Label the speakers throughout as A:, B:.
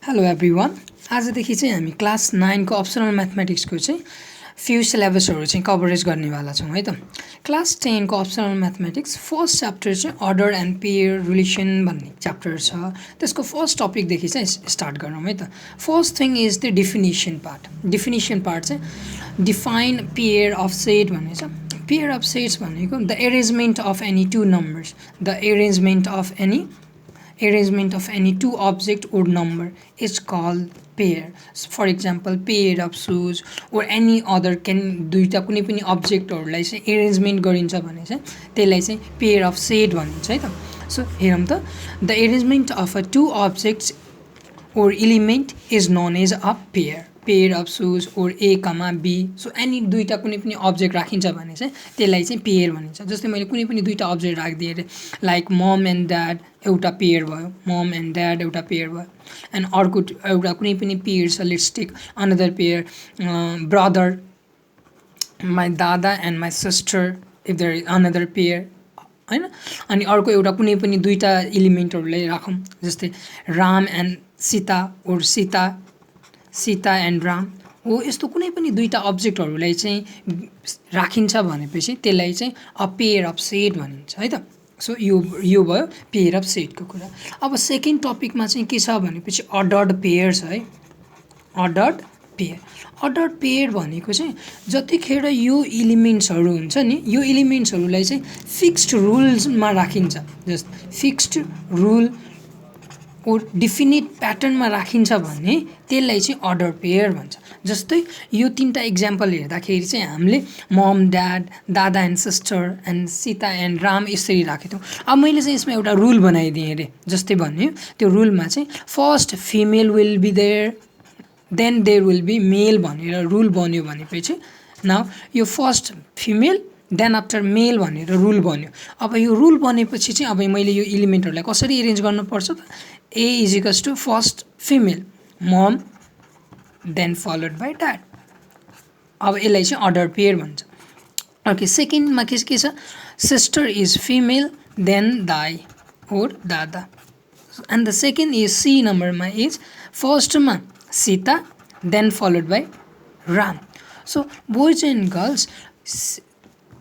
A: Hello everyone. आजदेखि चाहिँ हामी क्लास 9 को अप्सनल म्याथमेटिक्सको चाहिँ फ्यु सिलेबसहरू चाहिँ कभरेज गर्नेवाला छौँ है त। क्लास 10 को अप्सनल म्याथमेटिक्स फर्स्ट च्याप्टर चाहिँ अर्डर एन्ड पेयर रिलेसन भन्ने च्याप्टर छ। त्यसको फर्स्ट टपिकदेखि चाहिँ स्टार्ट गरौँ है त। First thing is the definition part. Definition part चाहिँ डिफाइन पेयर अफ सेट भन्ने छ। पेयर अफ सेट्स भनेको the arrangement of any two numbers, the arrangement of any two object or number is called pair. For example, pair of shoes or any other दुईटा कुनै पनि अब्जेक्टहरूलाई चाहिँ arrangement गरिन्छ भने चाहिँ त्यसलाई चाहिँ पेयर अफ सेट भनिन्छ है त। सो हेरौँ त, the arrangement of a two objects or element is known as a pair of shoes or a comma b. So any दुईटा कुनै पनि अब्जेक्ट राखिन्छ भने चाहिँ त्यसलाई चाहिँ पेयर भनिन्छ। जस्तै मैले कुनै पनि दुईटा अब्जेक्ट राखिदिएँ अरे, लाइक मम एन्ड ड्याड एउटा पेयर भयो, मम एन्ड ड्याड एउटा पेयर भयो। एन्ड अर्को एउटा कुनै पनि पेयर छ, let's take another pair brother, my दादा and my sister, if there is another pair हैन। अनि अर्को एउटा कुनै पनि दुईटा इलिमेन्टहरूलाई राखौँ, जस्तै राम एन्ड सीता और सीता एन्ड राम हो। यस्तो कुनै पनि दुईटा अब्जेक्टहरूलाई चाहिँ राखिन्छ भनेपछि त्यसलाई चाहिँ अ पेयर अफ सेट भनिन्छ है त। सो यो भयो पेयर अफ सेटको कुरा। अब सेकेन्ड टपिकमा चाहिँ के छ भनेपछि अर्डर्ड पेयर छ है। अर्डर्ड पेयर भनेको चाहिँ जतिखेर यो इलिमेन्ट्सहरू हुन्छ नि, यो इलिमेन्ट्सहरूलाई चाहिँ फिक्स्ड रुल्समा राखिन्छ, जस्ट फिक्स्ड रुल और डिफिनिट प्याटर्नमा राखिन्छ भने त्यसलाई चाहिँ अर्डर पेयर भन्छ। जस्तै यो तीनटा इक्जाम्पल हेर्दाखेरि चाहिँ हामीले मम ड्याड, दादा and sister and Sita and Ram यसरी राखेको थियौँ। अब मैले चाहिँ यसमा एउटा रुल बनाइदिएँ अरे, जस्तै भन्यो त्यो रुलमा चाहिँ first female will be there then there will be male भनेर रुल बन्यो भनेपछि नाउ यो first female then after male भनेर रुल बन्यो। अब यो रुल बनेपछि चाहिँ अब मैले यो इलिमेन्टहरूलाई कसरी एरेन्ज गर्नुपर्छ त, A is equals to first female mom then followed by dad. अब यसलाई चाहिँ अर्डर पेयर भन्छ। ओके, सेकेन्डमा के छ, सिस्टर इज फिमेल देन दाई और दादा। And the second is C नम्बरमा इज फर्स्टमा Sita then followed by Ram. So boys and girls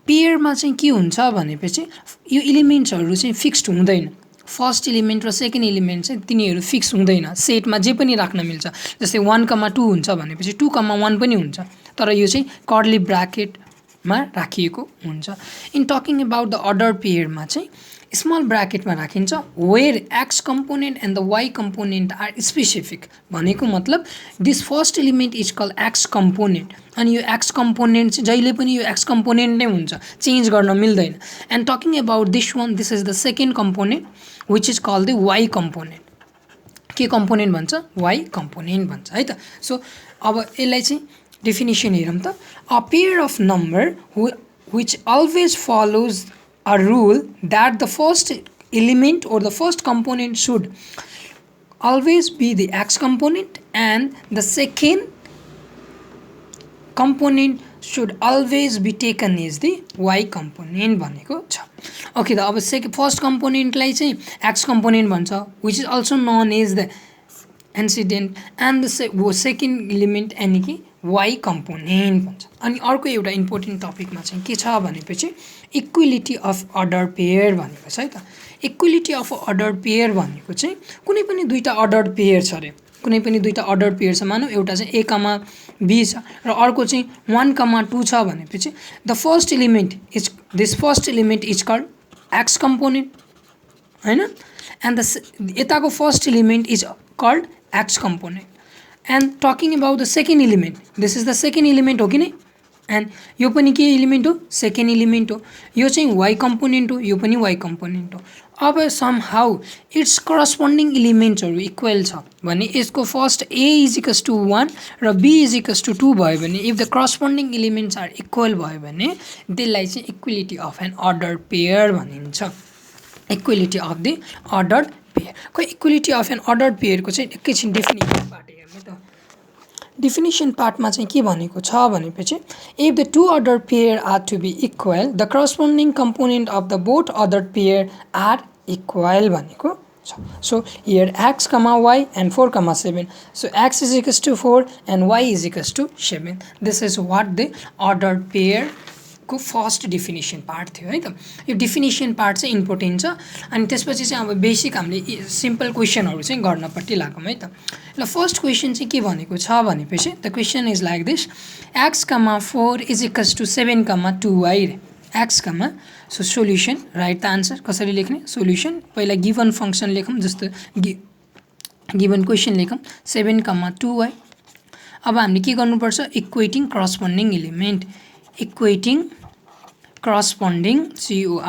A: पेयरमा चाहिँ के हुन्छ भनेपछि यो इलिमेन्ट्सहरू चाहिँ फिक्स्ड हुँदैन। फर्स्ट इलिमेन्ट र सेकेन्ड इलिमेन्ट चाहिँ तिनीहरू फिक्स हुँदैन, सेटमा जे पनि राख्न मिल्छ। जस्तै 1,2 हुन्छ भनेपछि 2,1 पनि हुन्छ, तर यो चाहिँ कर्ली ब्राकेटमा राखिएको हुन्छ। In talking about the order पेयरमा चाहिँ स्मल ब्राकेटमा राखिन्छ where X component and the why component are specific. भनेको मतलब this first element is call X component. अनि यो एक्स कम्पोनेन्ट चाहिँ जहिले पनि यो एक्स कम्पोनेन्ट नै हुन्छ, चेन्ज गर्न मिल्दैन। And talking about this one, this is the second component which is call the why component. के कम्पोनेन्ट भन्छ? वाइ कम्पोनेन्ट भन्छ है त। सो अब यसलाई चाहिँ डेफिनेसन हेरौँ त। A pair of number which always follows a rule that the first element or the first component should always be the x component and the second component should always be taken as the y component भनेको छ। Okay, त अब first कम्पोनेन्टलाई चाहिँ x component भन्छ, which is also known as the antecedent, and the second element यानि कि why component भन्छ। अनि अर्को एउटा इम्पोर्टेन्ट टपिकमा चाहिँ के छ भनेपछि इक्वेलिटी अफ अर्डर पेयर भनेको छ है त। इक्वेलिटी अफ अर्डर पेयर भनेको चाहिँ कुनै पनि दुईटा अर्डर पेयर छ अरे, कुनै पनि दुईटा अर्डर पेयर छ, मानौँ एउटा चाहिँ ए कमा बी छ र अर्को चाहिँ 1,2 छ भनेपछि the first element is this first element is called x component हैन, एन्ड द यताको first element is called x component. And talking about the second element, this is the second element हो कि नै, एन्ड यो पनि के element हो? Second element हो। यो चाहिँ वाइ कम्पोनेन्ट हो, यो पनि वाइ कम्पोनेन्ट हो। अब सम हाउ इट्स करस्पोन्डिङ इलिमेन्ट्सहरू इक्वल छ भने यसको first A is equals to 1 र बी इज इक्वल्स टु 2 भयो भने, if the corresponding elements are equal भयो भने त्यसलाई चाहिँ equality of an order pair भनिन्छ। Equality of the order pair. खै इक्वेलिटी अफ एन अर्डर पेयरको चाहिँ एकैछिन डेफिनेसन पार्ट हेर्नु त। डेफिनेसन पार्टमा चाहिँ के भनेको छ भनेपछि if the two order pair are to be equal the corresponding component of the both order pair are equal भनेको So here x comma y and 4 comma 7. So x is equals to 4 and y is equals to 7. This is what the ordered pair को first definition part थियो है त। यो definition part चाहिँ important छ। अनि त्यसपछि चाहिँ अब बेसिक हामीले सिम्पल क्वेसनहरु चाहिँ गर्नपट्टि लागौँ है त। ल फर्स्ट क्वेसन चाहिँ के भनेको छ भनेपछि the question is like this x, 4 is equals to 7, 2y x, so solution write the answer कसरी लेख्ने सोल्युसन पहिला गिवन फंक्सन लेखौँ जस्तो गिवन क्वेसन लेखौँ 7, 2y। अब हामीले के गर्नुपर्छ equating corresponding element equating corresponding corresponding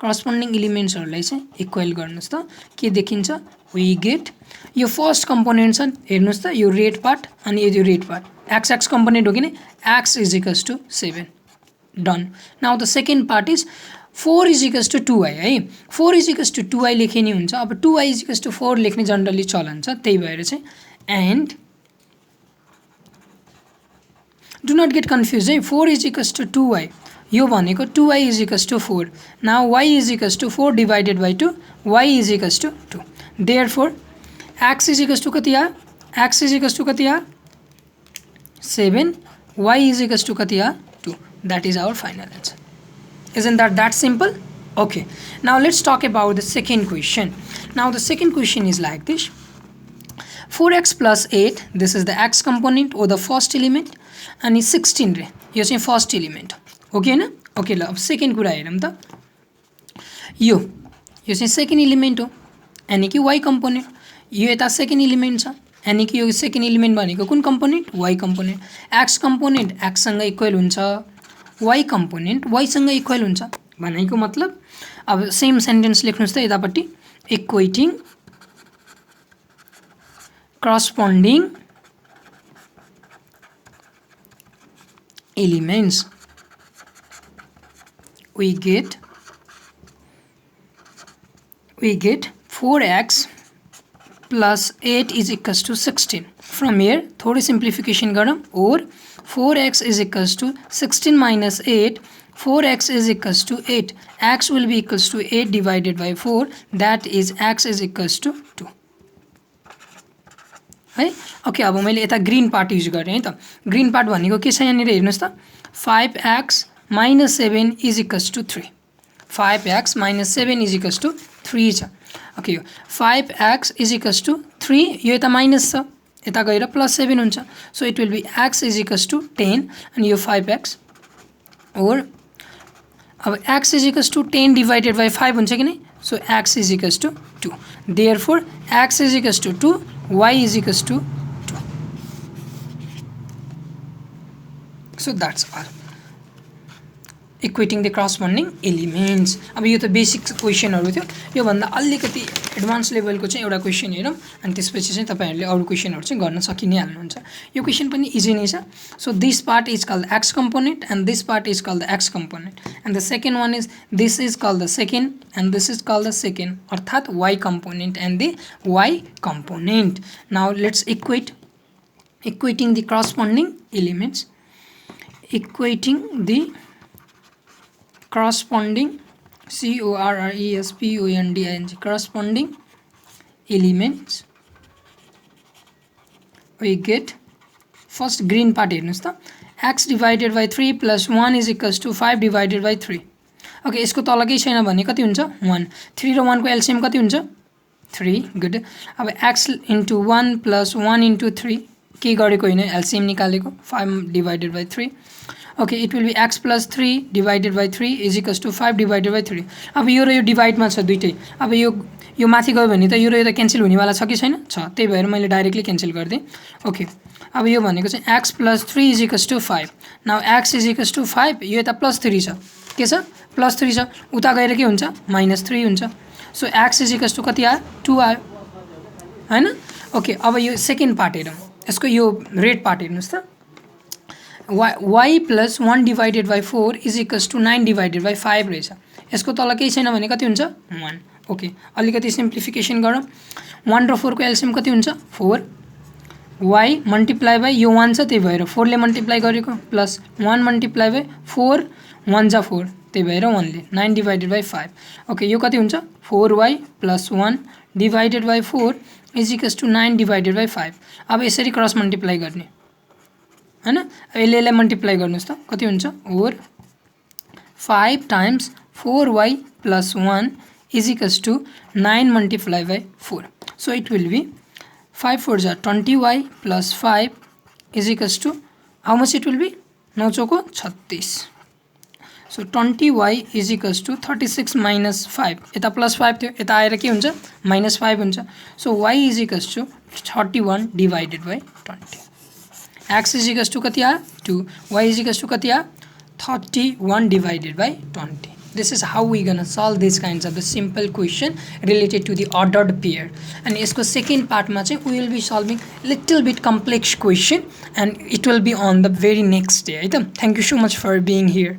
A: corresponding elements हरुलाई चाहिँ इक्वल गर्नुस् त के देखिन्छ we get यो फर्स्ट कम्पोनेन्ट छ हेर्नुस् त यो रेड पार्ट अनि यो रेड पार्ट x कम्पोनेन्ट हो किन x is equals to 7 done। now the second part is 4 is equals to 2y है 4 is equals to 2y लेखे नि हुन्छ। अब 2y is equals to 4 लेख्ने जनरली चलन छ त्यही भएर चाहिँ and do not get confused है 4 is equals to 2y यो भनेको 2y is equals to 4 now y is equals to 4 divided by 2 y is equals to 2 therefore x is equals to कति आ x is equals to कति आ 7 y is equals to कति आ 2 that is our final answer। isn't that simple? okay now let's talk about the second question। now the second question is like this 4x plus 8 this is the x component or the first element अनि 16 रे यो चाहिँ first element हो कि हैन okay ल अब second कुरा हेरौँ त यो चाहिँ सेकेन्ड एलिमेन्ट हो यानी कि y कम्पोनेन्ट यो यता सेकेन्ड एलिमेन्ट छ यानी कि यो सेकेन्ड एलिमेन्ट भनेको कुन component y component x component x सँग इक्वल हुन्छ y कम्पोनेन्ट y सँग इक्वल हुन्छ भनेको मतलब अब सेम सेन्टेन्स लेख्नुस् त यतापट्टि equating corresponding elements we get 4x plus 8 is equals to 16 from here थोड़ी simplification गरौँ or 4x is equals to 16 minus 8 4x is equals to 8 x will be equals to 8 divided by 4 that is x is equals to 2 है okay अब मैले यता green part use गरेँ है त green part भनेको के छ यहाँनिर हेर्नुस् त 5x minus 7 is equals to 3 5x minus 7 is equals to 3 छ ओके यो 5x is equals to 3 यो यता माइनस छ यता गएर प्लस 7 हुन्छ so it will be x is equals to 10 अनि यो 5x और अब x is equals to 10 divided by 5 हुन्छ कि नै so x is equals to 2 therefore x is equals to 2 y is equals to 2 so that's all equating the corresponding elements. अब यो त बेसिक क्वेसनहरु थियो यो भन्दा अलिकति एडभान्स लेभलको चाहिँ एउटा क्वेसन हेरौँ अनि त्यसपछि चाहिँ तपाईहरुले अरु क्वेसनहरु चाहिँ गर्न सकि नै हाल्नुहुन्छ। यो क्वेसन पनि इजी नै छ so this part is called x component and this part is called the x component and the second one is this is called the second and this is called the second अर्थात y component and the y component। now let's equating the corresponding elements equating the corresponding corresponding corresponding elements we get first green part हेर्नुस् त x divided by 3 plus 1 is equals to 5 divided by 3 okay यसको तल केही छैन भने कति हुन्छ 1 3 र 1 को एलसीएम कति हुन्छ 3 गुड। अब x into 1 plus 1 into 3 के गरेको हैन एलसीएम निकालेको 5 divided by 3 okay it will be x plus 3 divided by 3 is equals to 5 divided by 3 अब यो र यो डिवाइड मा छ दुईटै अब यो माथि गयो भने त यो र यो त क्यान्सल हुने वाला छ कि छैन छ त्यही भएर मैले डाइरेक्टली क्यान्सल गर्दै ओके अब यो भनेको चाहिँ x plus 3 is equals to 5 now x is equals to 5 यो त प्लस 3 छ के छ प्लस 3 छ उता गएर के हुन्छ माइनस 3 हुन्छ so x is equals to कति आयो 2 आयो हैन ओके अब यो सेकेन्ड पार्ट हेरौँ यसको यो रेड पार्ट हेर्नुस् त y plus 1 divided by 4 is equals to 9 divided by 5 रहेछ यसको तल केही छैन भने कति हुन्छ 1 ओके अलिकति सिम्प्लिफिकेसन गरौँ 1 र 4 को एलसीएम कति हुन्छ 4 y मल्टिप्लाई बाइ यो 1 छ त्यही भएर 4 ले मल्टिप्लाई गरेको प्लस 1 मल्टिप्लाई बाइ 4 1 जा 4 त्यही भएर 1 ले 9 डिभाइडेड बाई 5 ओके यो कति हुन्छ 4y plus 1 divided by 4 is equals to 9 divided by 5 अब यसरी क्रस मल्टिप्लाई गर्ने हैन यसले मल्टिप्लाई गर्नुस् त कति हुन्छ over 5 times 4y plus 1 is equals to 9 multiply by 4 so it will be 5 4 जा 20y plus 5 is equals to how much it will be 9 चौको 36 so 20y is equals to 36 minus 5 यता प्लस 5 थियो यता आएर के हुन्छ माइनस 5 हुन्छ so y is equals to 31 divided by 20 x is equals to कति आयो 2 y इज इक्वल्स टु कति आयो 31 divided by 20. This is how we gonna solve these kinds of the simple question related to the ordered pair. And इसको second part में we will be solving little bit complex question and it will be on the very next day. Thank you so much for being here.